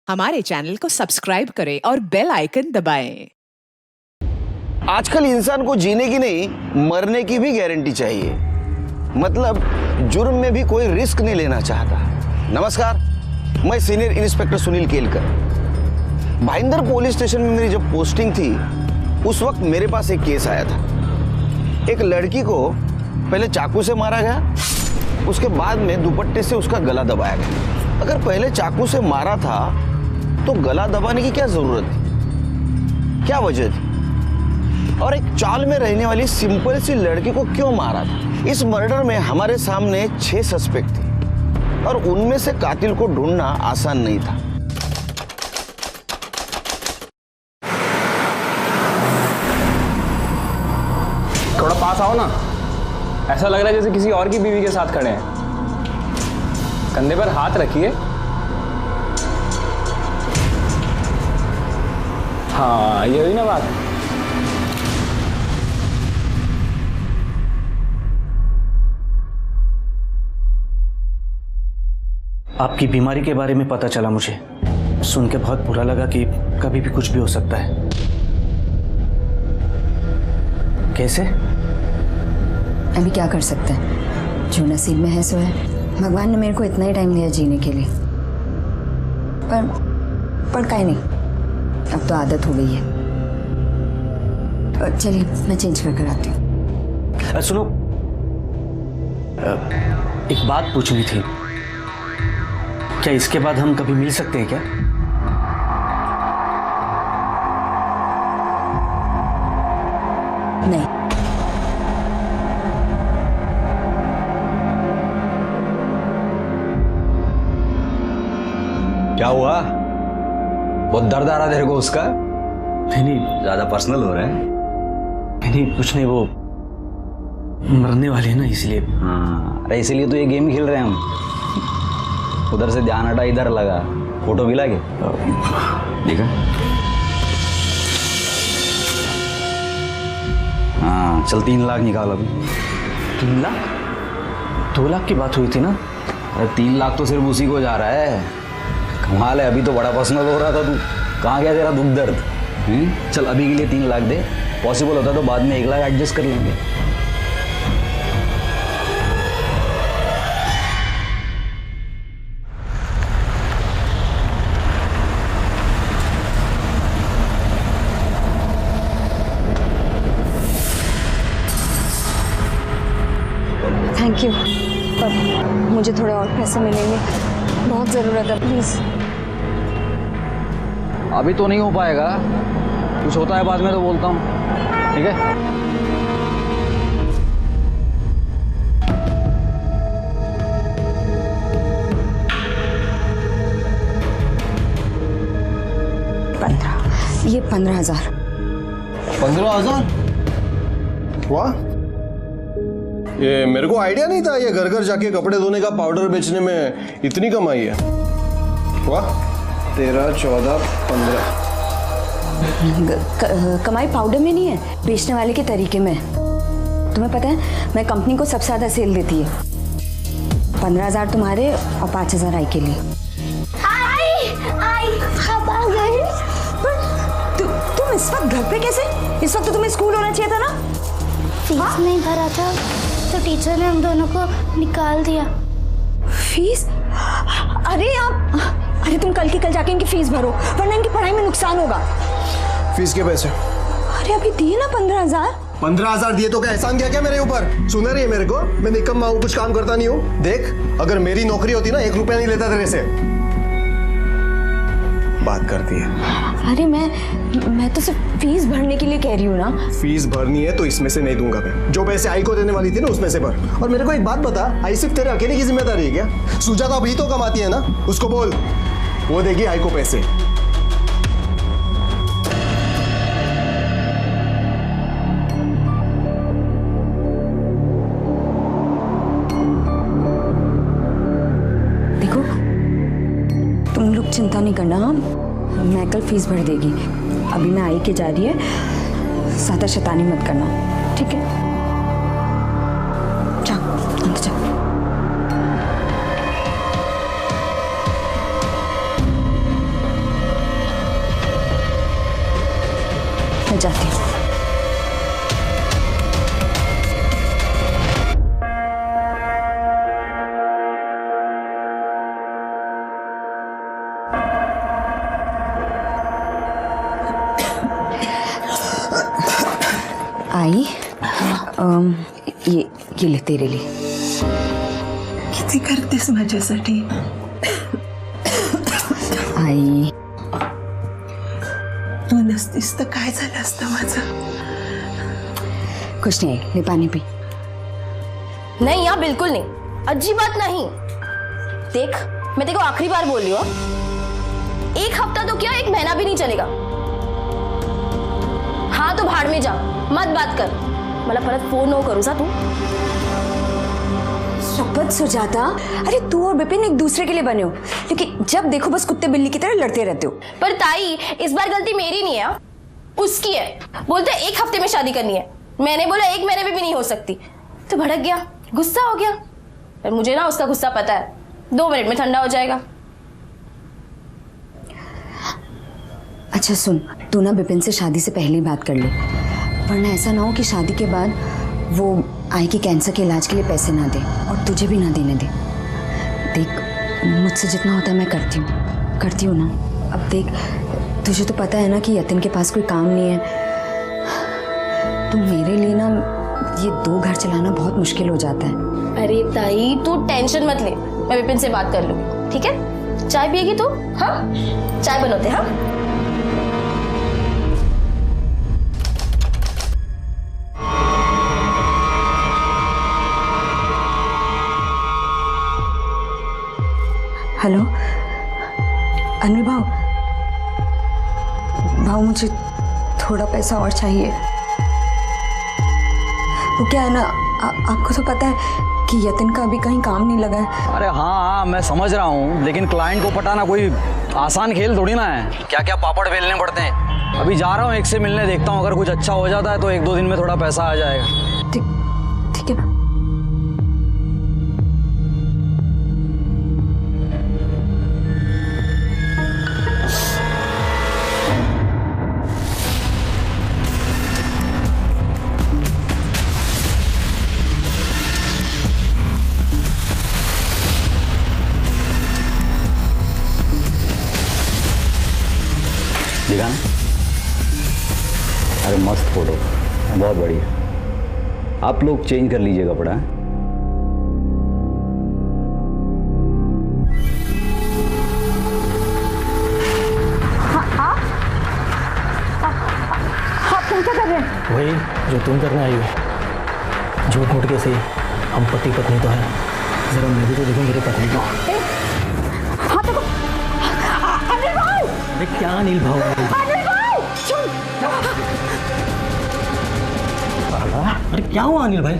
हमारे चैनल को सब्सक्राइब करें और बेल आइकन दबाएं। आजकल इंसान को जीने की नहीं, मरने की भी गारंटी चाहिए। मतलब जुर्म में भी कोई रिस्क नहीं लेना चाहता। नमस्कार, मैं senior inspector Sunil Kelkar. Bhayandar police station में मेरी जब पोस्टिंग थी, उस वक्त मेरे पास एक केस आया था। एक लड़की को पहले चाकू से मारा गया, उसके बाद में दुपट्टे से उसका गला दबाया गया। अगर पहले चाकू से मारा था तो गला दबाने की क्या जरूरत थी, क्या वजह थी? और एक चाल में रहने वाली सिंपल सी लड़की को क्यों मारा था? इस मर्डर में हमारे सामने 6 सस्पेक्ट थे और उनमें से कातिल को ढूंढना आसान नहीं था। थोड़ा पास आओ ना। ऐसा लग रहा है जैसे किसी और की बीवी के साथ खड़े हैं। कंधे पर हाथ रखिए। हाँ, ये हुई ना बात। आपकी बीमारी के बारे में पता चला मुझे। सुन के बहुत बुरा लगा कि कभी भी कुछ भी हो सकता है। कैसे? अभी क्या कर सकते हैं, जो नसीब में है सो है। भगवान ने मेरे को इतना ही टाइम दिया जीने के लिए, पर काहे नहीं, अब तो आदत हो गई है। चलिए मैं चेंज कर आती हूँ। सुनो, एक बात पूछनी थी। क्या इसके बाद हम कभी मिल सकते हैं क्या? नहीं। क्या हुआ? बहुत दर्द आ रहा तेरे को उसका? नहीं, ज्यादा पर्सनल हो रहा है। नहीं कुछ नहीं, वो मरने वाले हैं ना, इसलिए। हाँ, अरे इसीलिए तो ये गेम खेल रहे हैं हम। उधर से ध्यान हटा, इधर लगा। फोटो भी लागे देखा? हाँ चल, 3 लाख निकाल अभी। 3 लाख? 2 लाख की बात हुई थी ना? अरे 3 लाख तो सिर्फ उसी को जा रहा है। कमाल है, अभी तो बड़ा पर्सनल हो रहा था तू। कहाँ गया तेरा दुख दर्द? चल अभी के लिए 3 लाख दे। पॉसिबल होता तो बाद में 1 लाख एडजस्ट कर लेंगे। थैंक यू, पर मुझे थोड़े और पैसे मिलेंगे, बहुत ज़रूरत है, प्लीज़। अभी तो नहीं हो पाएगा, कुछ होता है बाद में तो बोलता हूँ, ठीक है? ये 15,000। 15,000? वाह, ये मेरे को आइडिया नहीं था ये घर घर जाके कपड़े धोने का पाउडर बेचने में इतनी कमाई है। वाह, 13, 14, 15। कमाई पाउडर में नहीं है, बेचने वाले के तरीके में। तुम्हें पता है, मैं कंपनी को सबसे ज्यादा सेल देती है। 15,000 तुम्हारे और 5,000 आई के लिए। तुम इस वक्त घर पे कैसे? इस वक्त तो तुम्हें स्कूल होना चाहिए था ना? फीस नहीं भरा था तो टीचर ने हम दोनों को निकाल दिया। फीस? अरे तुम कल की कल जाके इनकी फीस भरो, वरना इनकी पढ़ाई में नुकसान होगा। फीस के पैसे? अरे अभी दिए ना 15,000। 15,000 दिए तो क्या एहसान किया क्या मेरे ऊपर? सुना रही है मेरे को? मैं निकम्मा हूँ, कुछ काम करता नहीं हूँ। देख, अगर मेरी नौकरी होती ना, 1 रुपया नहीं लेता तेरे से। बात करती है। अरे मैं तो सिर्फ फीस भरने के लिए कह रही हूँ ना। फीस भरनी है तो इसमें से नहीं दूंगा मैं। जो पैसे आई को देने वाली थी ना, उसमें से भर। और मेरे को एक बात बता, आई सिर्फ तेरे अकेले की जिम्मेदारी है क्या? सुजाता अभी तो कमाती है ना, उसको बोल, वो देगी आई को पैसे। देखो, तुम लोग चिंता नहीं करना, मैं कल फीस भर देगी। अभी मैं आई के जा रही है, ज्यादा शैतानी मत करना, ठीक है? जाओ अंदर जाओ। मैं जाती हूँ। आई ये ले तेरे लिए। किती करतेस माझ्यासाठी? आई तू नसतीस तर काय झालं असतं माझं? कुछ नहीं, ले पानी पी। नहीं यार बिल्कुल नहीं, अच्छी बात नहीं। देख मैं तेरे को आखिरी बार बोल रही हूँ, एक हफ्ता तो क्या, एक महीना भी नहीं चलेगा। हाँ तो भाड़ में जा, मत बात कर, मला परत फोन नो करू सा तू। शपथ सुजाता, अरे तू और विपिन एक दूसरे के लिए बने हो, लेकिन जब देखो बस कुत्ते बिल्ली की तरह लड़ते रहते हो। पर ताई इस बार गलती मेरी नहीं है, उसकी है। बोलते एक हफ्ते में शादी करनी है, मैंने बोला एक महीने में भी नहीं हो सकती, तो भड़क गया, गुस्सा हो गया। पर मुझे ना उसका गुस्सा पता है, 2 मिनट में ठंडा हो जाएगा। अच्छा सुन, तू ना विपिन से शादी से पहले ही बात कर ले, वरना ऐसा ना हो कि शादी के बाद वो आई के कैंसर के इलाज के लिए पैसे ना दे और तुझे भी ना देने दे। देख मुझसे जितना होता है मैं करती हूँ ना। अब देख तुझे तो पता है ना कि यतिन के पास कोई काम नहीं है, तो मेरे लिए ना ये 2 घर चलाना बहुत मुश्किल हो जाता है। अरे ताई तू टेंशन मत ले, मैं विपिन से बात कर लूंगी, ठीक है? चाय पिएगी तू? हाँ चाय बनोते। हाँ हेलो अनिल भाऊ, मुझे थोड़ा पैसा और चाहिए। वो क्या है ना, आपको तो पता है कि यतिन का अभी कहीं काम नहीं लगा है। अरे हाँ मैं समझ रहा हूँ, लेकिन क्लाइंट को पटाना कोई आसान खेल थोड़ी ना है। क्या क्या पापड़ बेलने पड़ते हैं। अभी जा रहा हूँ एक से मिलने, देखता हूँ अगर कुछ अच्छा हो जाता है तो 1-2 दिन में थोड़ा पैसा आ जाएगा। ठीक है। दिखा ना, अरे मस्त फोटो, बहुत बढ़िया। आप लोग चेंज कर लीजिए कपड़ा। हाँ तुम क्या कर रहे हैं? वही जो तुम करने आई हो, झूठ मूठ के सही, हम पति पत्नी तो है, जरा मैं भी तो देखूं मेरे पत्नी को। हाँ देखो, अनिल भाई! अरे क्या अनिल भाऊ? अनिल भाई अरे क्या हुआ अनिल भाई?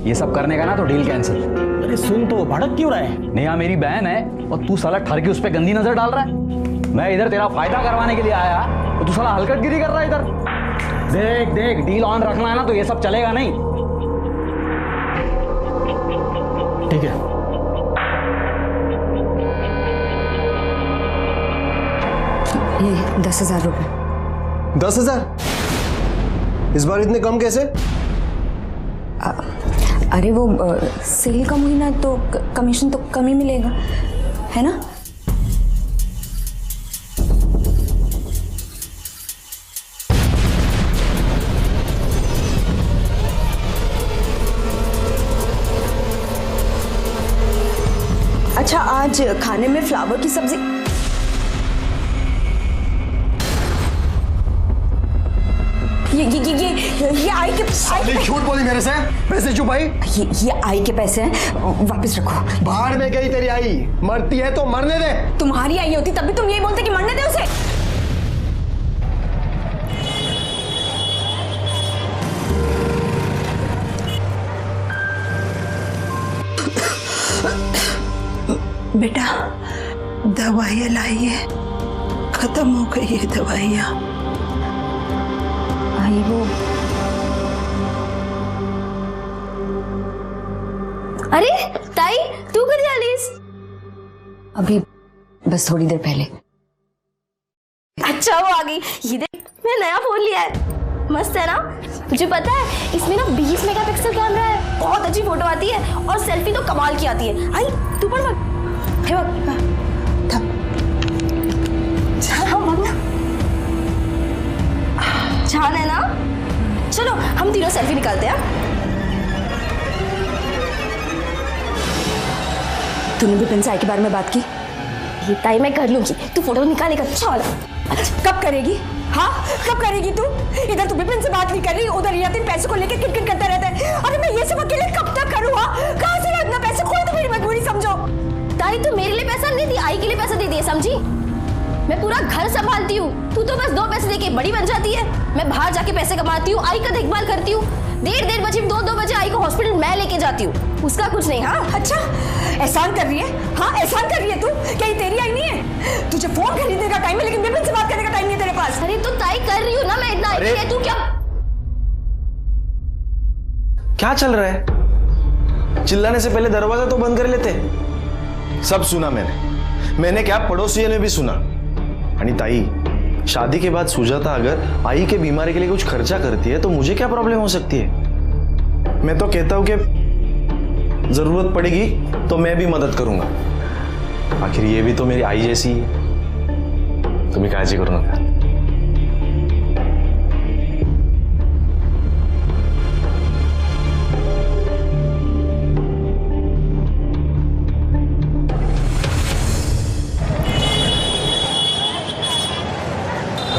ये सब करने का ना तो डील कैंसिल। अरे सुन तो, भड़क क्यों रहा है? नेहा मेरी बहन है और तू साला ठर के उस पर गंदी नजर डाल रहा है। मैं इधर तेरा फायदा करवाने के लिए आया और तू साला हलकटगिरी कर रहा है इधर। देख डील ऑन रखना है ना तो ये सब चलेगा नहीं। ठीक है, ये 10,000 रुपए। 10,000? इस बार इतने कम कैसे? अरे वो सेल कम हुई ना तो कमीशन तो कम ही मिलेगा, है ना? अच्छा आज खाने में फ्लावर की सब्जी। ये आई के झूठ बोली मेरे से, पैसे छुपाई। ये आई के पैसे हैं, वापस रखो। बाहर में गई तेरी आई, मरती है तो मरने दे। तुम्हारी आई होती तब भी तुम यही बोलते कि मरने दे उसे। बेटा दवाइयाँ लाइए, खत्म हो गई है दवाइयाँ। आई वो अरे ताई तू कधी आलीस? अभी बस थोड़ी देर पहले। अच्छा वो आ गई। ये देख मैं नया फोन लिया है। मस्त है ना? मुझे पता है इसमें ना 20 मेगापिक्सल कैमरा है, बहुत अच्छी फोटो आती है और सेल्फी तो कमाल की आती है। आई तू पढ़ मत, हे छान है ना? चलो हम तीनों सेल्फी निकालते हैं। तूने विपिन से आई के बारे में बात की? ताई मैं कर लूंगी, तू फोटो निकालेगा। चल कब करेगी? हाँ कब करेगी तू? इधर तू विपिन से बात नहीं कर रही, उधर यतीम पैसे को लेकर किटकिट करता रहता है। अरे मैं ये सब अकेले कब तक करूँ? कहाँ से इतना पैसे? कोई तो मेरी मजबूरी समझो। ताई तू मेरे लिए पैसा नहीं दी, आई के लिए पैसा दे दिए, समझी? मैं पूरा घर संभालती हूँ, तू तो बस 2 पैसे देके बड़ी बन जाती है। मैं बाहर जाके पैसे कमाती हूँ, आई का देखभाल करती हूँ। 1:30 बजे 2 बजे आई को हॉस्पिटल मैं लेके जाती हूँ, उसका कुछ नहीं। हाँ अच्छा एहसान कर रही है? हाँ एहसान कर रही है तू? क्या ये तेरी आई नहीं है? तुझे फोन खरीदने का टाइम है लेकिन विपिन से बात करने का टाइम नहीं है तेरे पास। अरे तो ताई कर रही हूँ ना मैं, इतना आई है, तू क्या चल रहा है? चिल्लाने से पहले दरवाजा तो बंद कर लेते। सब सुना मैंने क्या पड़ोसियों ने भी सुना। आणि ताई, शादी के बाद सुजाता अगर आई के बीमारी के लिए कुछ खर्चा करती है तो मुझे क्या प्रॉब्लम हो सकती है? मैं तो कहता हूं कि जरूरत पड़ेगी तो मैं भी मदद करूंगा। आखिर ये भी तो मेरी आई जैसी है। तुम्हें काळजी करू नका।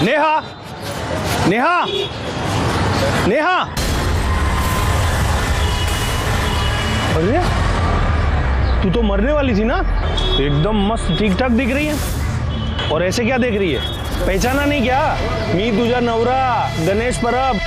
नेहा, नेहा, नेहा, अरे तू तो मरने वाली थी ना? एकदम मस्त ठीक ठाक दिख रही है। और ऐसे क्या देख रही है? पहचाना नहीं क्या? मी तुझा नवरा गणेश परब।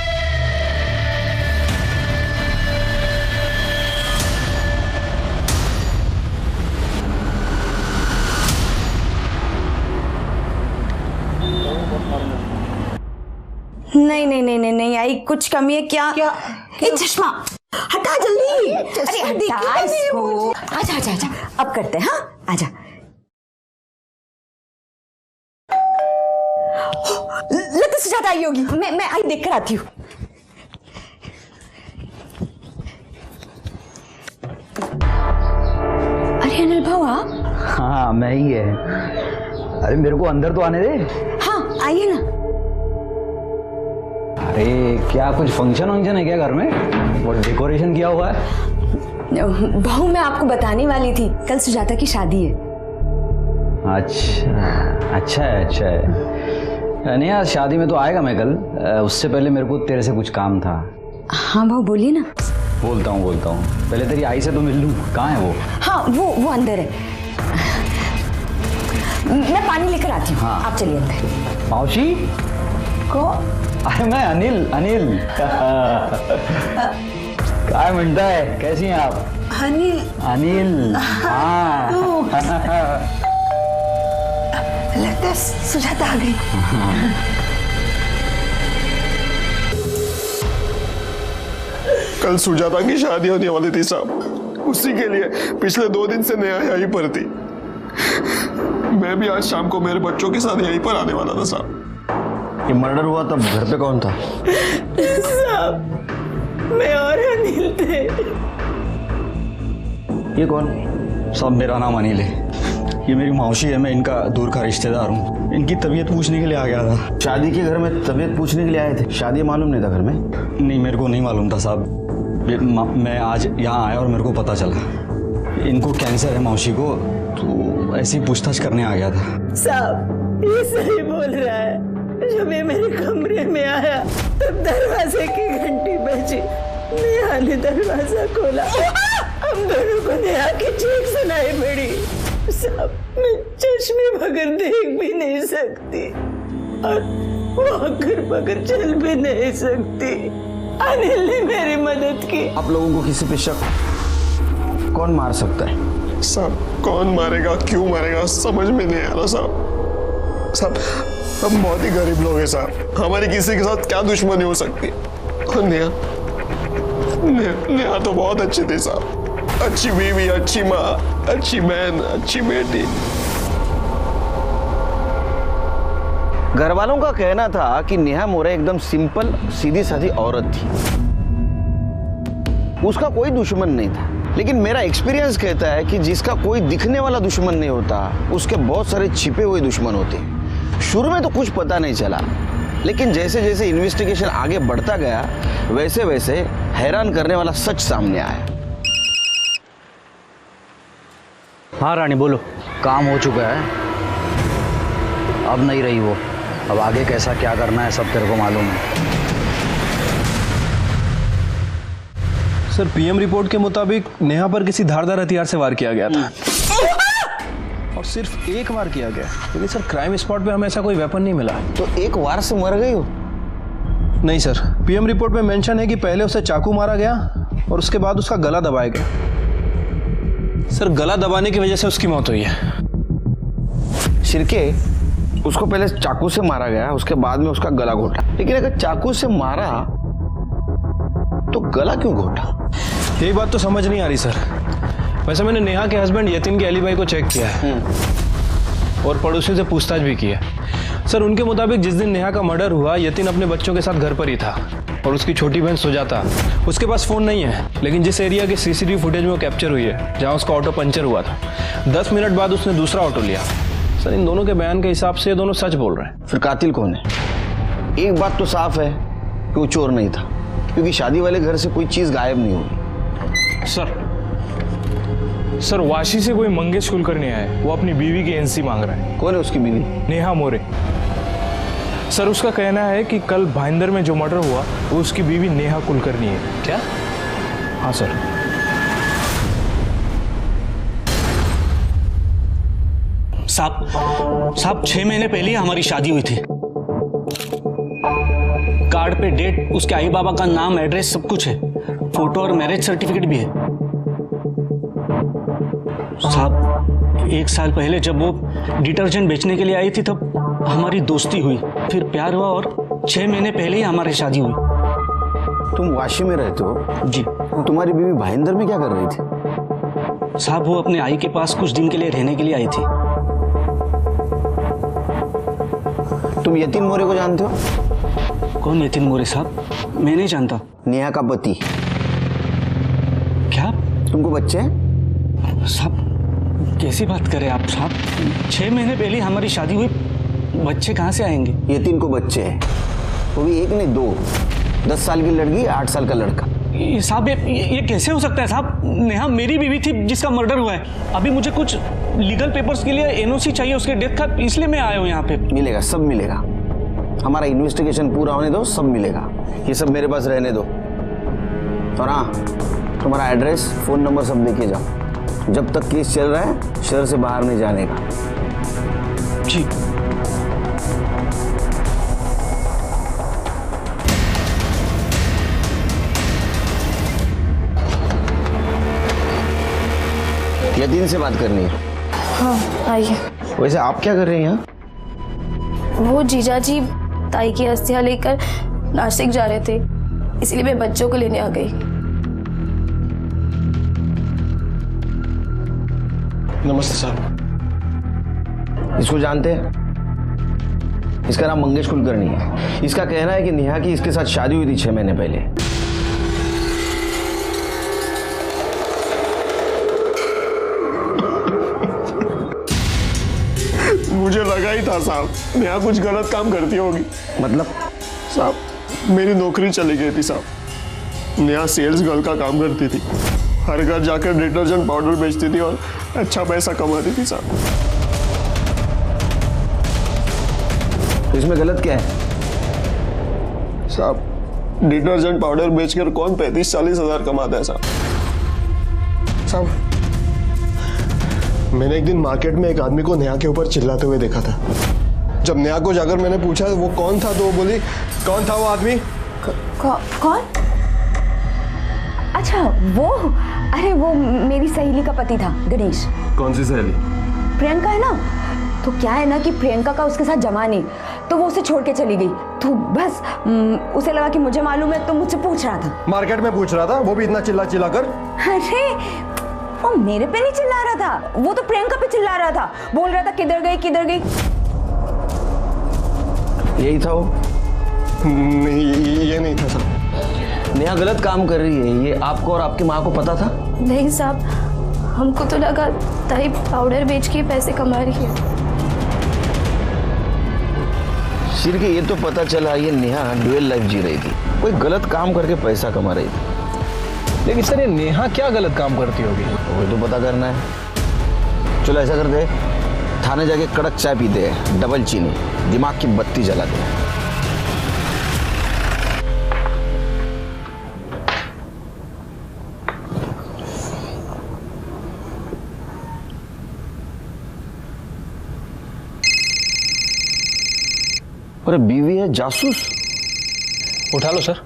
नहीं नहीं नहीं नहीं नहीं आई, कुछ कमी है क्या? ये चश्मा हटा जल्दी। अरे हटा इसको। आजा आजा आजा, अब करते हैं। हाँ आजा। लगता सुजाता आई होगी। मैं आई देख कर आती हूँ। अरे अनिल भाऊ आप? हाँ मैं ही है। अरे मेरे को अंदर तो आने दे। हाँ आइए ना। अरे क्या कुछ फंक्शन वंक्शन है क्या घर में? और डेकोरेशन किया हुआ है? बहू मैं आपको बताने वाली थी, कल सुजाता की शादी है। अच्छा अच्छा है, अच्छा है। नहीं यार शादी में तो आएगा मैं कल। उससे पहले मेरे को तेरे से कुछ काम था। हाँ बहू बोलिए ना। बोलता हूँ। पहले तेरी आई से तो मिल लूँ। कहाँ है वो? हाँ वो अंदर है। मैं पानी लेकर आती हूँ। हाँ। आप चलिए अंदर। मौसी को? अरे मैं अनिल क्या मिलता है? कैसी हैं आप? अनिल हाँ। लगता है सुजाता आ गई। कल सुजाता की शादी होने वाली थी साहब, उसी के लिए पिछले 2 दिन से नेहा यहीं पर थी। मैं भी आज शाम को मेरे बच्चों के साथ यहीं पर आने वाला था साहब। ये मर्डर हुआ तब घर पे कौन था? साहब मैं और अनिल थे। ये कौन? सब मेरा नाम अनिल है। ये मेरी मौसी है, मैं इनका दूर का रिश्तेदार हूँ। इनकी तबीयत पूछने के लिए आ गया था। शादी के घर में तबीयत पूछने के लिए आए थे? शादी मालूम नहीं था घर में? नहीं मेरे को नहीं मालूम था साहब। मैं आज यहाँ आया और मेरे को पता चला इनको कैंसर है मौसी को, तो ऐसी पूछताछ करने आ गया था। साहब ये सही बोल रहा है। जब ये मेरे कमरे में आया तब दरवाजे की घंटी बजी। नेहा ने दरवाजा खोला, हम दोनों को नेहा की चीख सुनाई पड़ी। साहब मैं चश्मे बगैर देख भी नहीं सकती और वॉकर बगैर चल भी नहीं सकती। अनिल ने मेरी मदद की। आप लोगों को किसी पे शक कौन मार सकता है? साहब कौन मारेगा, क्यों मारेगा, समझ में नहीं आ रहा साहब। हम बहुत ही गरीब लोग हैं साहब, हमारी किसी के साथ क्या दुश्मनी हो सकती? और नेहा तो बहुत अच्छी थी साहब, अच्छी बीवी, अच्छी माँ, अच्छी बहन, अच्छी बेटी। घर वालों का कहना था कि नेहा मोरे एकदम सिंपल सीधी सादी औरत थी, उसका कोई दुश्मन नहीं था। लेकिन मेरा एक्सपीरियंस कहता है कि जिसका कोई दिखने वाला दुश्मन नहीं होता, उसके बहुत सारे छिपे हुए दुश्मन होते हैं। शुरू में तो कुछ पता नहीं चला, लेकिन जैसे जैसे इन्वेस्टिगेशन आगे बढ़ता गया वैसे वैसे हैरान करने वाला सच सामने आया। हाँ रानी बोलो। काम हो चुका है, अब नहीं रही वो। अब आगे कैसा क्या करना है सब तेरे को मालूम है। सर पीएम रिपोर्ट के मुताबिक नेहा पर किसी धारदार हथियार से वार किया गया था और सिर्फ एक वार किया गया, लेकिन सर क्राइम स्पॉट पे हमें ऐसा कोई वेपन नहीं मिला। तो एक वार से मर गई हो? नहीं सर, पीएम रिपोर्ट में मेंशन है कि पहले उसे चाकू मारा गया और उसके बाद उसका गला दबाया गया। सर गला दबाने की वजह से उसकी मौत हुई है। शिरके, उसको पहले चाकू से मारा गया, उसके बाद में उसका गला घोटा। लेकिन अगर चाकू से मारा तो गला क्यों घोटा? यही बात तो समझ नहीं आ रही सर। वैसे मैंने नेहा के हस्बैंड यतिन के एलिबाई को चेक किया है और पड़ोसियों से पूछताछ भी की है। सर उनके मुताबिक जिस दिन नेहा का मर्डर हुआ, यतिन अपने बच्चों के साथ घर पर ही था और उसकी छोटी बहन सुजाता, उसके पास फोन नहीं है, लेकिन जिस एरिया के सीसीटीवी फुटेज में वो कैप्चर हुई है जहां उसका ऑटो पंचर हुआ था, 10 मिनट बाद उसने दूसरा ऑटो लिया। सर इन दोनों के बयान के हिसाब से ये दोनों सच बोल रहे हैं। फिर कातिल कौन है? एक बात तो साफ है कि वो चोर नहीं था, क्योंकि शादी वाले घर से कोई चीज गायब नहीं हुई। सर वाशी से कोई मंगेश कुलकर्णी है, वो अपनी बीवी की एनसी मांग रहा है। कौन है उसकी बीवी? नेहा मोरे। सर उसका कहना है कि कल भाईंदर में जो मर्डर हुआ वो उसकी बीवी नेहा कुलकर्णी है। क्या? हाँ सर। साहब 6 महीने पहले ही हमारी शादी हुई थी। कार्ड पे डेट, उसके आई बाबा का नाम, एड्रेस सब कुछ है। फोटो और मैरिज सर्टिफिकेट भी है। साहब 1 साल पहले जब वो डिटर्जेंट बेचने के लिए आई थी तब हमारी दोस्ती हुई, फिर प्यार हुआ और 6 महीने पहले ही हमारी शादी हुई। तुम वाशी में रहते हो? जी। तुम्हारी बीवी भाईंदर में क्या कर रही थी? साहब वो अपने आई के पास कुछ दिन के लिए रहने के लिए आई थी। तुम यतिन मोरे को जानते हो? कौन यतिन मोरे साहब? मैं नहीं जानता। नेहा का पति। क्या? तुमको बच्चे हैं? साहब कैसी बात करें आप साहब? 6 महीने पहले हमारी शादी हुई, बच्चे कहाँ से आएंगे? यतिन को बच्चे हैं, वो भी एक नहीं 2। 10 साल की लड़की, 8 साल का लड़का। साहब ये कैसे हो सकता है साहब? नेहा मेरी बीवी थी जिसका मर्डर हुआ है। अभी मुझे कुछ लीगल पेपर्स के लिए एनओसी चाहिए उसके डेथ का, इसलिए मैं आया हूँ यहाँ पे। मिलेगा, सब मिलेगा। हमारा इन्वेस्टिगेशन पूरा होने दो, सब मिलेगा। ये सब मेरे पास रहने दो। और हाँ, तुम्हारा एड्रेस, फोन नंबर सब लेके जाओ। जब तक केस चल रहा है शहर से बाहर नहीं जाने का। जी। यतिन से बात करनी है। हाँ आइए। वैसे आप क्या कर रहे हैं यहाँ? वो जीजा जी ताई की अस्थियां लेकर नासिक जा रहे थे, इसलिए मैं बच्चों को लेने आ गई। नमस्ते साहब। इसको जानते हैं? इसका नाम मंगेश कुलकर्णी है। इसका कहना है कि नेहा की इसके साथ शादी हुई थी 6 महीने पहले। मुझे लगा ही था साहब नेहा कुछ गलत काम करती होगी। मतलब? साहब मेरी नौकरी चली गई थी साहब। नेहा सेल्स गर्ल का काम करती थी, हर घर जाकर डिटर्जेंट पाउडर बेचती थी और अच्छा पैसा कमाती थी साहब। तो इसमें गलत क्या है? साहब डिटर्जेंट पाउडर बेचकर कौन 35-40 हजार कमाता है साहब? साहब मैंने एक दिन मार्केट में एक आदमी को नेहा के ऊपर चिल्लाते हुए देखा था। जब नेहा को जाकर मैंने पूछा वो कौन था तो वो बोली, कौन था वो आदमी? कौन? अच्छा वो, अरे वो मेरी सहेली का पति था, गणेश। कौन सी सहेली? प्रियंका है ना। तो क्या है ना कि प्रियंका का उसके साथ जमा नहीं, तो वो उसे छोड़ के चली गई। तो बस उसे लगा कि मुझे मालूम है, तो मुझसे पूछ रहा था। मार्केट में पूछ रहा था, वो भी इतना चिल्ला चिल्ला कर? अरे वो मेरे पे नहीं चिल्ला रहा था, वो तो प्रियंका पे चिल्ला रहा था, बोल रहा था किधर गई किधर गई। यही था वो? नहीं, ये नहीं था सर। नेहा गलत काम कर रही है, ये आपको और आपकी माँ को पता था? नहीं साहब, हमको तो लगा ताई पाउडर बेच के पैसे कमा रही है। सिर के ये तो पता चला ये नेहा ड्यूअल लाइफ जी रही थी, कोई गलत काम करके पैसा कमा रही थी। लेकिन सर ये नेहा क्या गलत काम करती होगी? वही तो पता करना है। चलो ऐसा करते, थाने जाके कड़क चाय पीते हैं, डबल चीनी, दिमाग की बत्ती जला दे। अरे बीवी है जासूस। उठा लो सर।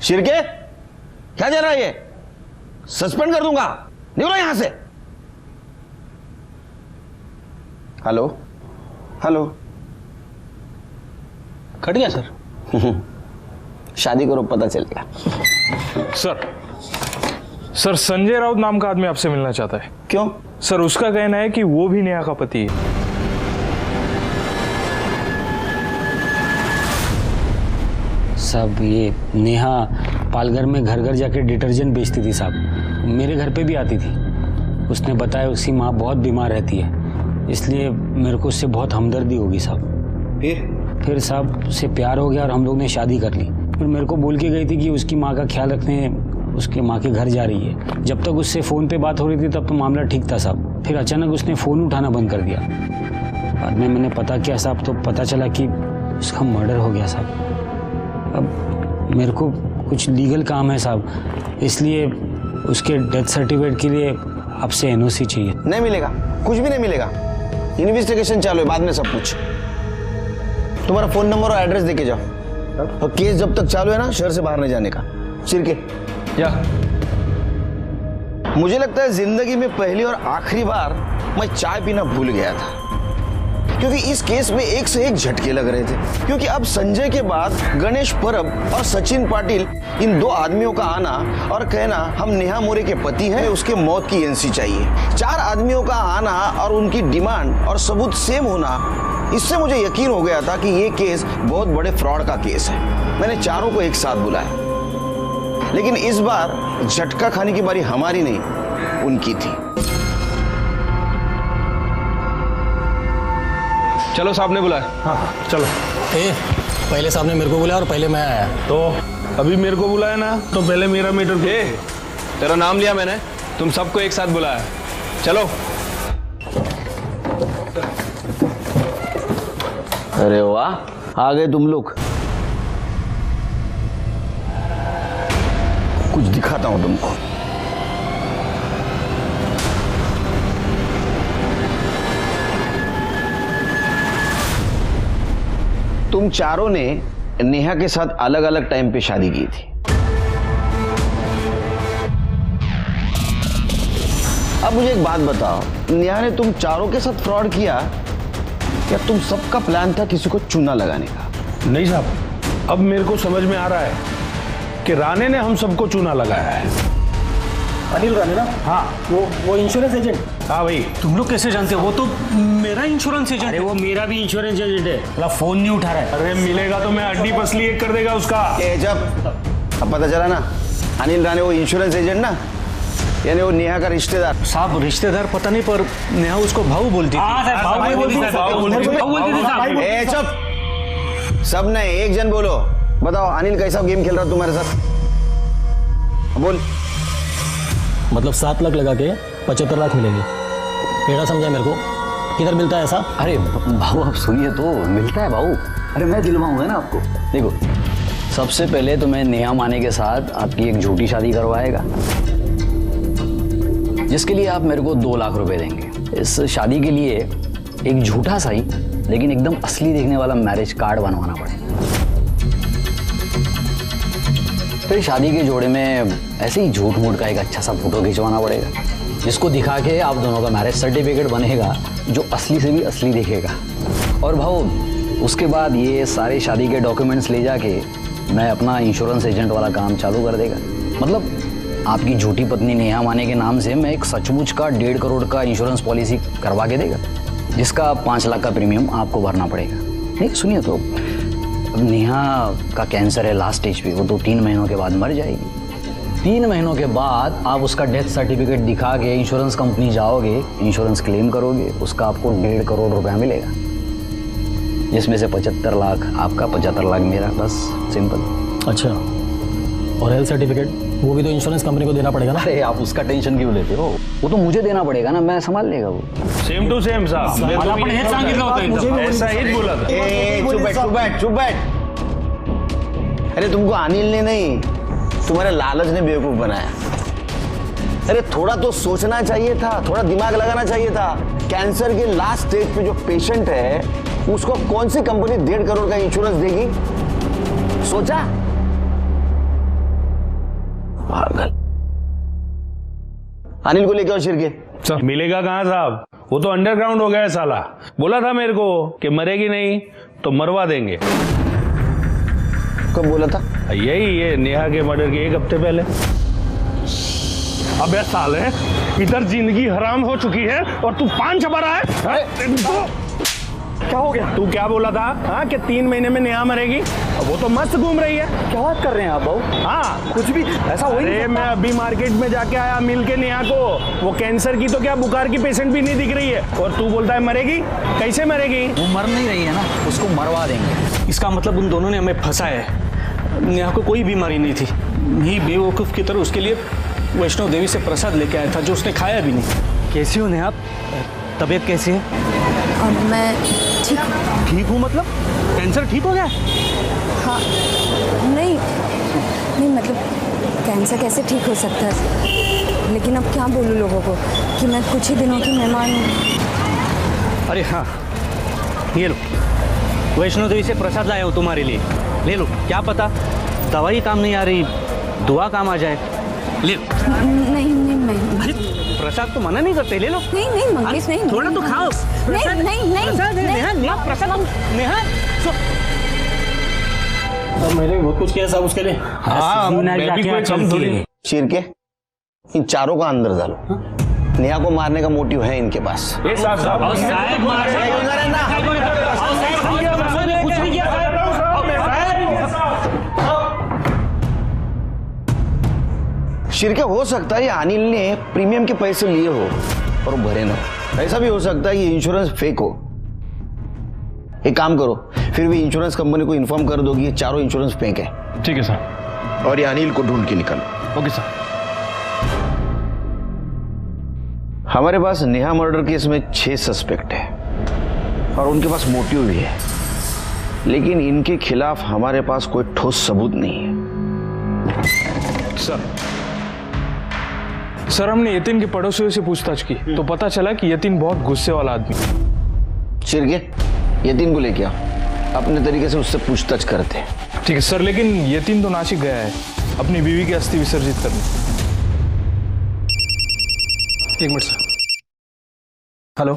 शिरके, क्या चल रहा है ये? सस्पेंड कर दूंगा, निकलो यहां से। Hello hello. कट गया सर। शादी करो, पता चलेगा। सर संजय राउत नाम का आदमी आपसे मिलना चाहता है। क्यों? सर उसका कहना है कि वो भी नेहा का पति है। साहब ये नेहा पालघर में घर घर जाके डिटर्जेंट बेचती थी साहब, मेरे घर पे भी आती थी। उसने बताया उसकी माँ बहुत बीमार रहती है, इसलिए मेरे को उससे बहुत हमदर्दी होगी साहब। फिर साहब उससे प्यार हो गया और हम लोग ने शादी कर ली। फिर मेरे को बोल के गई थी कि उसकी माँ का ख्याल रखने उसके माँ के घर जा रही है। जब तक उससे फ़ोन पे बात हो रही थी तब तो मामला ठीक था साहब। फिर अचानक उसने फ़ोन उठाना बंद कर दिया। बाद में मैंने पता किया साहब, तो पता चला कि उसका मर्डर हो गया साहब। अब मेरे को कुछ लीगल काम है साहब, इसलिए उसके डेथ सर्टिफिकेट के लिए आपसे एनओसी चाहिए। नहीं मिलेगा, कुछ भी नहीं मिलेगा। इन्वेस्टिगेशन चालू है, बाद में सब कुछ। तुम्हारा फोन नंबर और एड्रेस देके जाओ, और केस जब तक चालू है ना, शहर से बाहर नहीं जाने का। चिरके या मुझे लगता है जिंदगी में पहली और आखिरी बार मैं चाय पीना भूल गया था, क्योंकि इस केस में एक से एक झटके लग रहे थे। क्योंकि अब संजय के बाद गणेश परब और सचिन पाटिल, इन दो आदमियों का आना और कहना हम नेहा मोरे के पति हैं, उसके मौत की एनसी चाहिए। चार आदमियों का आना और उनकी डिमांड और सबूत सेम होना, इससे मुझे यकीन हो गया था कि ये केस बहुत बड़े फ्रॉड का केस है। मैंने चारों को एक साथ बुलाया, लेकिन इस बार झटका खाने की बारी हमारी नहीं, उनकी थी। चलो साहब ने बुलाया। हाँ चलो। पहले साहब ने मेरे को बुलाया और पहले मैं आया। तो अभी मेरे को बुलाया ना, तो पहले मेरा मीटर। तेरा नाम लिया मैंने, तुम सबको एक साथ बुलाया। चलो। अरे वाह, आ गए तुम लोग। कुछ दिखाता हूं तुमको। तुम चारों ने नेहा के साथ अलग अलग टाइम पे शादी की थी। अब मुझे एक बात बताओ, नेहा ने तुम चारों के साथ फ्रॉड किया या तुम सबका प्लान था किसी को चूना लगाने का? नहीं साहब, अब मेरे को समझ में आ रहा है कि राणे ने हम सबको चूना लगाया है। अनिल राणे ना? हाँ, वो इंश्योरेंस एजेंट। हाँ भाई। तुम लोग कैसे जानते हो? वो तो मेरा इंश्योरेंस एजेंट है। वो मेरा भी इंश्योरेंस एजेंट है। मतलब फोन नहीं उठा रहा है। अरे मिलेगा तो मैं हड्डी पसली एक कर देगा उसका। जब अब पता चला ना, अनिल राणे वो इंश्योरेंस एजेंट ना, यानी वो नेहा का रिश्तेदार। साहब रिश्तेदार पता नहीं, पर नेहा उसको भाऊ बोलती थी। चुप, सब नहीं, एक जन बोलो। बताओ अनिल कैसा गेम खेल रहा तुम्हारे साथ? बोल। मतलब 7 लाख लगा के 75 लाख मिलेंगे। पेड़ा समझा मेरे को? किधर मिलता है ऐसा? अरे भाऊ आप सुनिए तो, मिलता है भाऊ। अरे मैं दिलवाऊंगा ना आपको। देखो, सबसे पहले तो मैं नेहा माने के साथ आपकी एक झूठी शादी करवाएगा, जिसके लिए आप मेरे को 2 लाख रुपए देंगे। इस शादी के लिए एक झूठा सा ही लेकिन एकदम असली दिखने वाला मैरिज कार्ड बनवाना पड़ेगा। फिर शादी के जोड़े में ऐसे ही झूठ मूठ का एक अच्छा सा फोटो खिंचवाना पड़ेगा, जिसको दिखा के आप दोनों का मैरिज सर्टिफिकेट बनेगा, जो असली से भी असली दिखेगा। और भाऊ उसके बाद ये सारे शादी के डॉक्यूमेंट्स ले जाके मैं अपना इंश्योरेंस एजेंट वाला काम चालू कर देगा। मतलब आपकी झूठी पत्नी नेहा माने के नाम से मैं एक सचमुच का 1.5 करोड़ का इंश्योरेंस पॉलिसी करवा के देगा। जिसका 5 लाख का प्रीमियम आपको भरना पड़ेगा। नहीं सुनिए तो, अब नेहा का कैंसर है लास्ट स्टेज पे, वो तो 3 महीनों के बाद मर जाएगी। 3 महीनों के बाद आप उसका डेथ सर्टिफिकेट दिखा के इंश्योरेंस कंपनी जाओगे, इंश्योरेंस क्लेम करोगे, उसका आपको 1.5 करोड़ रुपया मिलेगा, जिसमें से 75 लाख आपका, 75 लाख मेरा, बस सिंपल। अच्छा, और हेल्थ सर्टिफिकेट वो भी तो इंश्योरेंस कंपनी को देना पड़ेगा ना? अरे आप उसका टेंशन क्यों लेते हो, वो तो मुझे देना पड़ेगा ना, मैं संभाल लेगा वो। सेम टू सेम साहब, मैं तो आपण हेच सांगितलं होतं, ऐसा ही बोला था। चुप बैठ। अरे तुमको अनिल ने नहीं, तुम्हारे लालच ने बेवकूफ बनाया। अरे थोड़ा तो सोचना चाहिए था, थोड़ा दिमाग लगाना चाहिए था। कैंसर के लास्ट स्टेज पे जो पेशेंट है उसको कौन सी कंपनी 1.5 करोड़ का इंश्योरेंस देगी? सोचा? पागल। अनिल को लेके आओ शिरके। सर मिलेगा कहाँ साहब, वो तो अंडरग्राउंड हो गया है साला। बोला था मेरे को कि मरेगी नहीं तो मरवा देंगे। कब बोला था? यही ये नेहा के मर्डर के 1 हफ्ते पहले। अबे साले, इधर जिंदगी हराम हो चुकी है और तू 5 छपा रहा है। क्या हो गया? तू क्या बोला था हाँ कि 3 महीने में नेहा मरेगी? वो तो मस्त घूम रही है। क्या बात कर रहे हैं आप बाबू? हाँ कुछ भी ऐसा हो ही नहीं अरे सकता। मैं अभी मार्केट में जाके आया मिल के नेहा को, वो कैंसर की तो क्या बुखार की पेशेंट भी नहीं दिख रही है, और तू बोलता है मरेगी? कैसे मरेगी? वो मर नहीं रही है ना, उसको मरवा देंगे। इसका मतलब उन दोनों ने हमें फंसाया है। नेहा को कोई बीमारी नहीं थी, यही बेवकूफ़ की तरह उसके लिए वैष्णो देवी से प्रसाद लेके आया था जो उसने खाया भी नहीं। कैसी हो नेहा? तबीयत कैसी है? और मैं ठीक हूँ। ठीक हूँ मतलब? कैंसर ठीक हो गया? हाँ, नहीं मतलब कैंसर कैसे ठीक हो सकता है, लेकिन अब क्या बोलूँ लोगों को कि मैं कुछ ही दिनों की मेहमान हूँ। अरे हाँ, ये लो, वैष्णो देवी से प्रसाद लाया हूँ तुम्हारे लिए, ले लो। क्या पता दवाई काम नहीं आ रही, दुआ काम आ जाए। ले लो। नहीं प्रसाद तो मना नहीं करते, ले लो। नहीं मंगेश, नहीं थोड़ा तो खाओ। नहीं प्रसाद नेहा मैंने भी बहुत कुछ किया साहब उसके लिए। हाँ मैं भी कोई कम थोड़ी। शिरके, इन चारों का अंदर डालो। नेहा को मारने का मोटिव है इनके पास। शिरके, हो सकता है अनिल ने प्रीमियम के पैसे लिए हो और वो भरे ना। ऐसा भी हो सकता है ये इंश्योरेंस फेक हो। एक काम करो, फिर भी इंश्योरेंस कंपनी को इन्फॉर्म कर दो कि ये चारों इंश्योरेंस फेक है। ठीक है सर। और ये अनिल को ढूंढ के निकालो। Okay sir. हमारे पास नेहा मर्डर केस में 6 सस्पेक्ट है और उनके पास मोटिव भी है, लेकिन इनके खिलाफ हमारे पास कोई ठोस सबूत नहीं है। सर हमने यतीन के पड़ोसियों से पूछताछ की तो पता चला कि यतीन बहुत गुस्से वाला आदमी। शिरके, यतीन को लेके आओ, अपने तरीके से उससे पूछताछ करते हैं। ठीक है सर, लेकिन यतीन तो नासिक गया है अपनी बीवी की अस्थि विसर्जित करने। 1 मिनट सर। हेलो,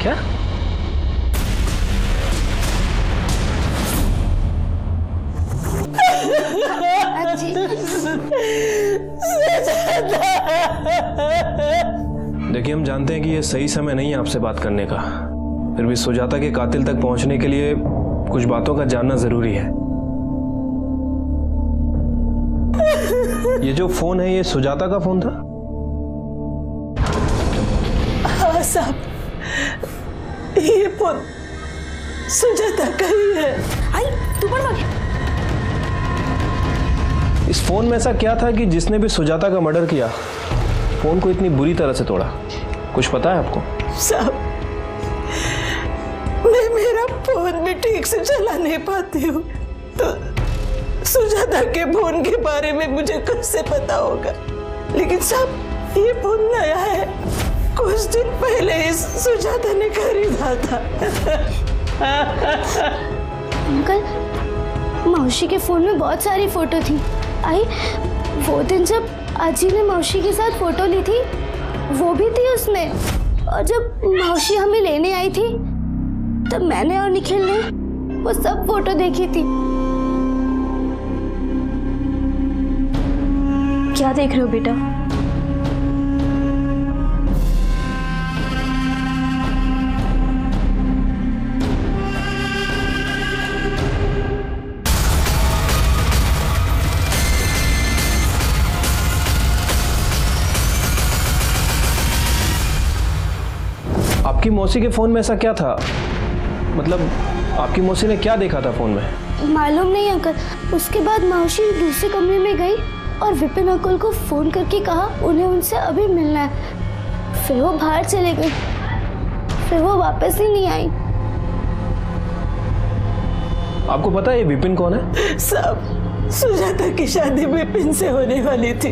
क्या? देखिए हम जानते हैं कि ये सही समय नहीं है आपसे बात करने का, फिर भी सुजाता के कातिल तक पहुंचने के लिए कुछ बातों का जानना जरूरी है। ये जो फोन है ये सुजाता का फोन था? हाँ साहब, ये फोन सुजाता का ही है। आई तू पण इस फोन में ऐसा क्या था कि जिसने भी सुजाता का मर्डर किया फोन को इतनी बुरी तरह से तोड़ा? कुछ पता है आपको? साहब, मैं मेरा फोन भी ठीक से चला नहीं पाती हूँ, तो सुजाता के फोन के बारे में मुझे कैसे पता होगा? लेकिन साहब ये फोन नया है, कुछ दिन पहले ही सुजाता ने खरीदा था। अंकल, मौसी के फोन में बहुत सारी फोटो थी। आई वो दिन जब अजी ने मौसी के साथ फोटो ली थी वो भी थी उसमें, और जब मौसी हमें लेने आई थी तब मैंने और निखिल ने वो सब फोटो देखी थी। क्या देख रहे हो बेटा? आपकी मौसी के फोन में ऐसा क्या था? मतलब आपकी मौसी ने क्या देखा था फोन में? मालूम नहीं अंकल। उसके बाद मौसी दूसरे कमरे में गई और विपिन अंकल को फोन करके कहा उन्हें उनसे अभी मिलना है। फिर वो बाहर चले गई, फिर वो वापस ही नहीं आई। आपको पता है ये विपिन कौन है? साहब, सुजाता की शादी विपिन से होने वाली थी।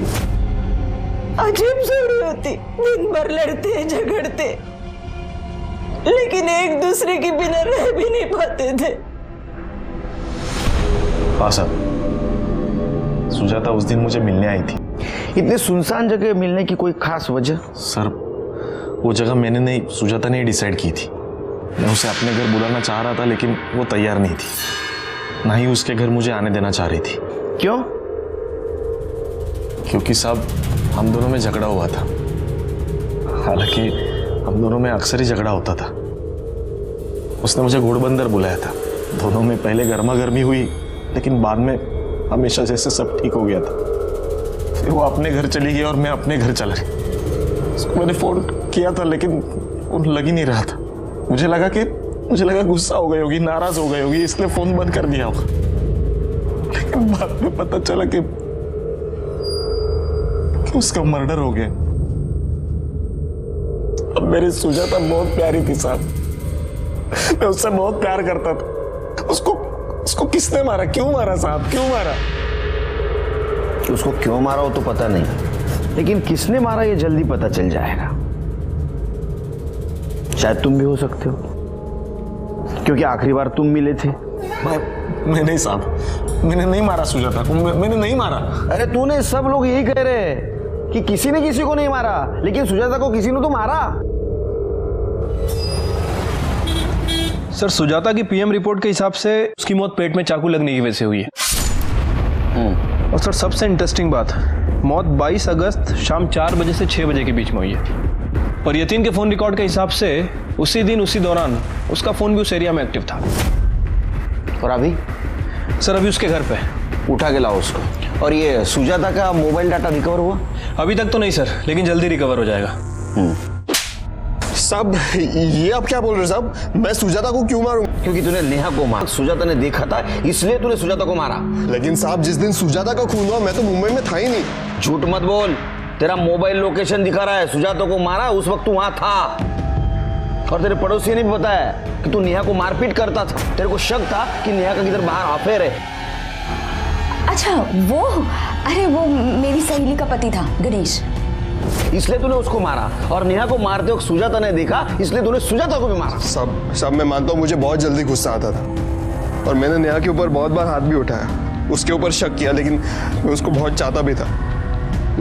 अजीब जोड़ी होती, दिन भर लड़ते झगड़ते, लेकिन एक दूसरे के बिना रह भी नहीं पाते थे। हाँ सर, सुजाता उस दिन मुझे मिलने आई थी। इतने सुनसान जगह मिलने की कोई खास वजह? सर, वो जगह मैंने नहीं, सुजाता ने डिसाइड की थी। मैं उसे अपने घर बुलाना चाह रहा था, लेकिन वो तैयार नहीं थी। ना ही उसके घर मुझे आने देना चाह रही थी। क्यों? क्योंकि साहब, हम दोनों में झगड़ा हुआ था। हालांकि हम दोनों में अक्सर ही झगड़ा होता था। उसने मुझे घोड़बंदर बुलाया था। दोनों में पहले गर्मा गर्मी हुई, लेकिन बाद में हमेशा जैसे सब ठीक हो गया था। फिर वो अपने घर चली गई और मैं अपने घर चला गया। उसको मैंने फोन किया था, लेकिन फोन लग ही नहीं रहा था। मुझे लगा गुस्सा हो गई होगी, नाराज हो गई होगी, इसलिए फोन बंद कर दिया होगा। लेकिन बाद में पता चला कि उसका मर्डर हो गया। अब मेरी सुजाता बहुत प्यारी थी साहब, मैं उससे बहुत प्यार करता था। उसको किसने मारा? क्यों मारा साहब? क्यों मारा? उसको क्यों मारा हो तो पता नहीं, लेकिन किसने मारा ये जल्दी पता चल जाएगा। शायद तुम भी हो सकते हो, क्योंकि आखिरी बार तुम मिले थे। मैं नहीं साहब, मैंने नहीं मारा सुजाता को, मैंने नहीं मारा। अरे तूने, सब लोग यही कह रहे हैं कि किसी ने किसी को नहीं मारा, लेकिन सुजाता को किसी ने तो मारा। सर, सुजाता की पीएम रिपोर्ट के हिसाब से उसकी मौत पेट में चाकू लगने की वजह से हुई है। और सर, सबसे इंटरेस्टिंग बात, मौत 22 अगस्त शाम 4 बजे से 6 बजे के बीच में हुई है। और यतीन के फोन रिकॉर्ड के हिसाब से उसी दिन उसी दौरान उसका फोन भी उस एरिया में एक्टिव था। और अभी? सर, अभी उसके घर पे। उठा के लाओ उसको। और ये सुजाता का मोबाइल डाटा रिकवर हुआ? अभी तक तो नहीं सर, लेकिन जल्दी रिकवर हो जाएगा। साहब, ये आप क्या बोल रहे हो साहब? मैं सुजाता को क्यों मारूं? क्योंकि तूने नेहा को मारा। सुजाता ने देखा था, इसलिए तूने सुजाता को मारा। लेकिन साहब, जिस दिन सुजाता का खून हुआ मैं तो मुंबई में था ही नहीं। झूठ मत बोल, तेरा मोबाइल लोकेशन दिखा रहा है। सुजाता को मारा उस वक्त तू वहां था। और तेरे पड़ोसी ने भी बताया कि तू नेहा को मारपीट करता था। तेरे को शक था कि नेहा का किधर बाहर अफेयर है। अच्छा वो, अरे वो मेरी सहेली का पति था, गणेश, इसलिए तूने उसको मारा। और नेहा को मारते वक्त सुजाता ने देखा, इसलिए तूने सुजाता को भी मारा। सब मैं मानता हूँ मुझे बहुत जल्दी गुस्सा आता था और मैंने नेहा के ऊपर बहुत बार हाथ भी उठाया, उसके ऊपर शक किया, लेकिन मैं उसको बहुत चाहता भी था।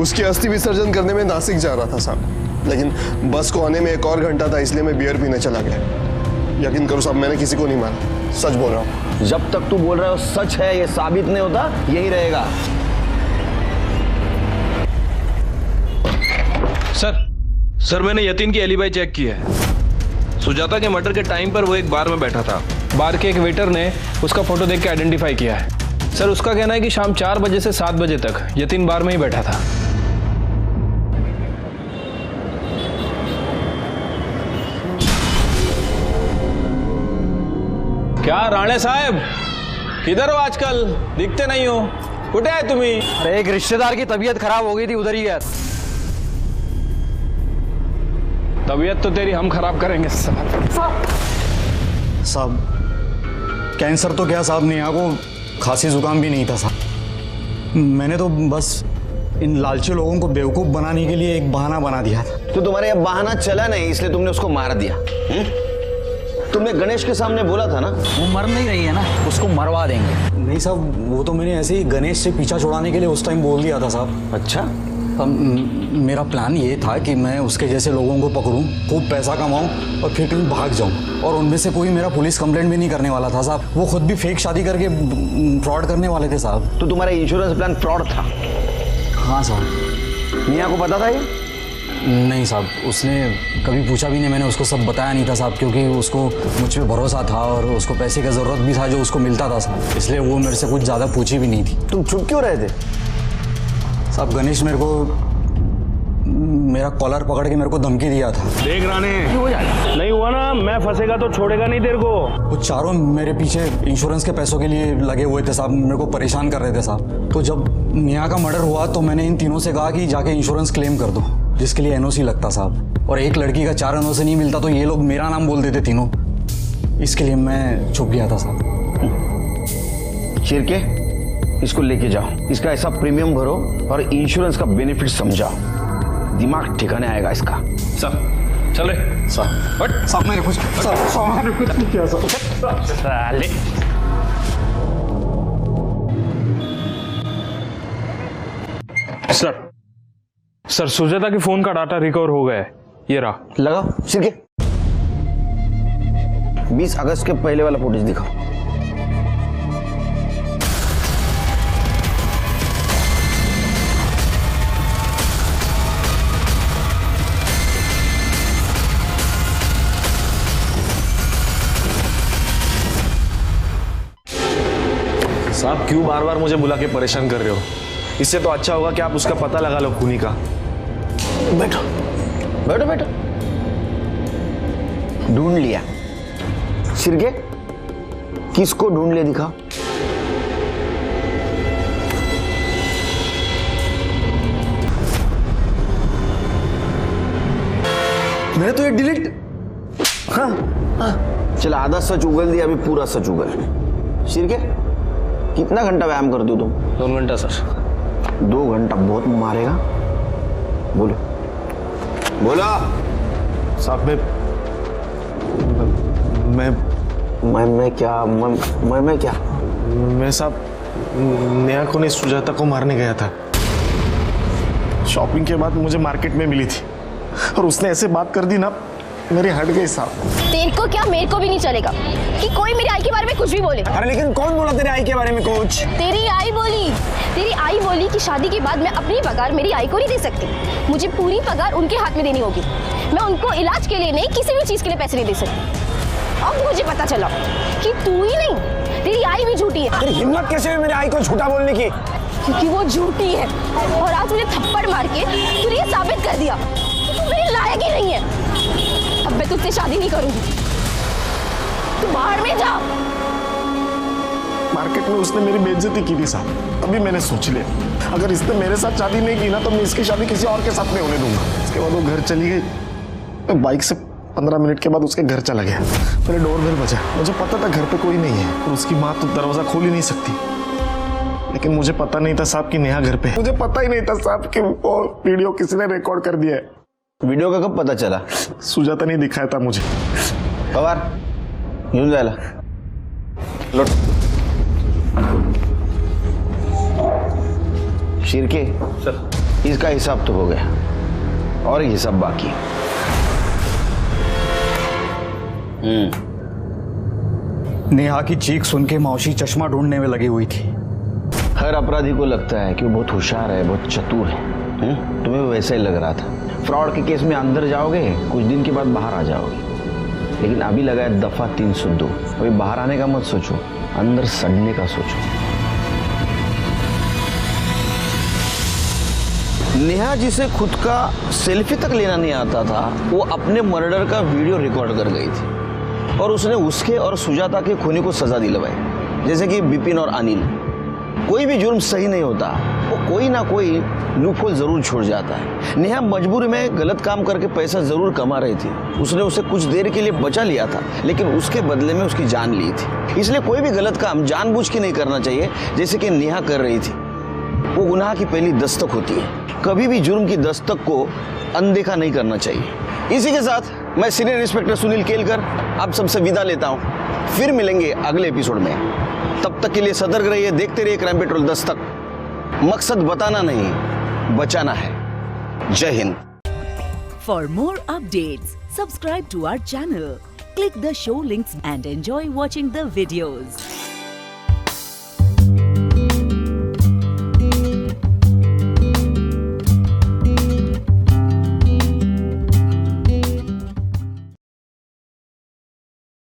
उसकी अस्थि विसर्जन करने में नासिक जा रहा था साहब, लेकिन बस को आने में 1 और घंटा था, इसलिए मैं बियर पीने चला गया। यकीन करो साहब, मैंने किसी को नहीं मारा, सच बोल रहा हूँ। जब तक तू बोल रहा है सच है, ये साबित नहीं होता, यही रहेगा। सर, मैंने यतीन की एलिबाई चेक की है। सुजाता के मर्डर के टाइम पर वो एक बार में बैठा था। बार के एक वेटर ने उसका फोटो देख के आइडेंटिफाई किया है। सर, उसका कहना है कि शाम 4 बजे से 7 बजे तक यतीन बार में ही बैठा था। क्या राणे साहब, किधर हो आजकल? दिखते नहीं हो, कुठे आहे तुम्ही? अरे एक रिश्तेदार की तबीयत खराब हो गई थी, उधर ही गया। तबीयत तो तेरी हम खराब करेंगे साहब। कैंसर तो क्या साहब, नेहा को खांसी जुकाम भी नहीं था साहब। मैंने तो बस इन लालची लोगों को बेवकूफ बनाने के लिए एक बहाना बना दिया था। तो तुम्हारे ये बहाना चला नहीं, इसलिए तुमने उसको मार दिया। तुमने गणेश के सामने बोला था ना, वो मर नहीं रही है ना, उसको मरवा देंगे। नहीं साहब, वो तो मैंने ऐसे ही गणेश से पीछा छुड़ाने के लिए उस टाइम बोल दिया था साहब। अच्छा, मेरा प्लान ये था कि मैं उसके जैसे लोगों को पकड़ूं, खूब पैसा कमाऊं और फिर कहीं भाग जाऊं। और उनमें से कोई मेरा पुलिस कंप्लेंट भी नहीं करने वाला था साहब। वो खुद भी फेक शादी करके फ्रॉड करने वाले थे साहब। तो तुम्हारा इंश्योरेंस प्लान फ्रॉड था? हाँ साहब। नेहा को पता था ये? नहीं साहब, उसने कभी पूछा भी नहीं। मैंने उसको सब बताया नहीं था साहब, क्योंकि उसको मुझ पर भरोसा था और उसको पैसे का ज़रूरत भी था जो उसको मिलता था साहब, इसलिए वो मेरे से कुछ ज़्यादा पूछी भी नहीं थी। तुम चुप क्यों रहे थे साहब? गणेश मेरे को मेरा कॉलर पकड़ के मेरे को धमकी दिया था। देख राणे, नहीं हुआ ना, मैं फंसेगा तो छोड़ेगा नहीं तेरे को। वो चारों मेरे पीछे इंश्योरेंस के पैसों के लिए लगे हुए थे साहब, मेरे को परेशान कर रहे थे साहब। तो जब नेहा का मर्डर हुआ तो मैंने इन तीनों से कहा कि जाके इंश्योरेंस क्लेम कर दो, जिसके लिए एनओसी लगता साहब। और एक लड़की का 4 एनओसी नहीं मिलता तो ये लोग मेरा नाम बोल देते तीनों, इसके लिए मैं छुप गया था साहब। चिरके, इसको लेके जाओ, इसका ऐसा प्रीमियम भरो और इंश्योरेंस का बेनिफिट समझाओ, दिमाग ठिकाने आएगा इसका। सर चल रहे साहब मेरे कुछ नहीं किया साले। सर सुजाता के फोन का डाटा रिकवर हो गया है, ये रहा। लगाओ चिरके, 20 अगस्त के पहले वाला फुटेज दिखाओ। साहब क्यों बार बार मुझे बुला के परेशान कर रहे हो? इससे तो अच्छा होगा कि आप उसका पता लगा लो खूनी का। बैठो बैठो बैठो। ढूंढ लिया सिरके, किसको ढूंढ लिया दिखाओ। मैंने तो ये डिलीट, हाँ चल आधा सच उगल दिया, अभी पूरा सच उगल। सिरके, कितना घंटा व्यायाम करते हो तुम? 2 घंटा सर। 2 घंटा बहुत मारेगा। बोलो बोलो। साहब मैं क्या मैं साहब नेहा को नहीं, सुजाता को मारने गया था। शॉपिंग के बाद मुझे मार्केट में मिली थी और उसने ऐसे बात कर दी ना, मेरी हट गई साहब। तेरे को क्या, मेरे को भी नहीं चलेगा कि कोई मेरी आई के बारे में कुछ भी बोले। अरे लेकिन कौन बोला तेरे आई के बारे में कुछ? तेरी आई बोली कि शादी के बाद मैं अपनी पगार मेरी आई को नहीं दे सकती, मुझे पूरी पगार उनके हाथ में देनी होगी। मैं उनको इलाज के लिए नहीं, किसी भी चीज के लिए पैसे नहीं दे सकती। अब मुझे पता चला कि तू ही नहीं, तेरी आई भी झूठी है। तेरी हिम्मत कैसे हुई मेरी आई को झूठा बोलने की? क्योंकि वो झूठी है और आज मुझे थप्पड़ मार के तूने ये साबित कर दिया कि तू मेरे लायक ही नहीं है। अब मैं तुझसे शादी नहीं करूंगी, तू बाहर में जा। मार्केट में उसने मेरी बेइज्जती की थी साहब, तभी मैंने सोच लिया अगर इसने मेरे साथ शादी नहीं की ना तो मैं इसकी शादी किसी और के साथ नहीं होने दूंगा। इसके बाद वो घर चली गई, मैं बाइक से 15 मिनट के बाद उसके घर चला गया। मेरे डोरबेल बजा, मुझे पता था घर पे कोई नहीं है और उसकी माँ तो दरवाजा खोल ही नहीं सकती, लेकिन मुझे पता नहीं था साहब कि नेहा घर पे है। मुझे पता ही नहीं था साहब कि वो वीडियो किसने रिकॉर्ड कर दिया है। वीडियो का कब पता चला? सुजाता नहीं दिखाया था मुझे। पवार घेऊन जायला लोट। शिरके सर, इसका हिसाब तो हो गया और एक हिसाब बाकी। नेहा की चीख सुन के मौसी चश्मा ढूंढने में लगी हुई थी। हर अपराधी को लगता है कि वो बहुत होशियार है, बहुत चतुर है। तुम्हें वैसा ही लग रहा था। फ्रॉड के केस में अंदर जाओगे, कुछ दिन के बाद बाहर आ जाओगे, लेकिन अभी लगा है दफा 302। अभी बाहर आने का मत सोचो, अंदर सड़ने का सोचो। नेहा जिसे खुद का सेल्फी तक लेना नहीं आता था, वो अपने मर्डर का वीडियो रिकॉर्ड कर गई थी और उसने उसके और सुजाता के खूनी को सजा दिलवाई, जैसे कि बिपिन और अनिल। कोई भी जुर्म सही नहीं होता, वो कोई ना कोई लूपहोल जरूर छोड़ जाता है। नेहा मजबूरी में गलत काम करके पैसा जरूर कमा रही थी। उसने उसे कुछ देर के लिए बचा लिया था, लेकिन उसके बदले में उसकी जान ली थी। इसलिए कोई भी गलत काम जानबूझ के नहीं करना चाहिए, जैसे कि नेहा कर रही थी। वो गुनाह की पहली दस्तक होती है। कभी भी जुर्म की दस्तक को अनदेखा नहीं करना चाहिए। इसी के साथ मैं सीनियर इंस्पेक्टर सुनील केलकर आप सबसे विदा लेता हूँ। फिर मिलेंगे अगले एपिसोड में। तब तक के लिए सतर्क रहिए, देखते रहिए क्राइम पेट्रोल दस्तक। मकसद बताना नहीं, बचाना है। जय Hind. For more updates, subscribe to our channel, click the show links and enjoy watching the videos.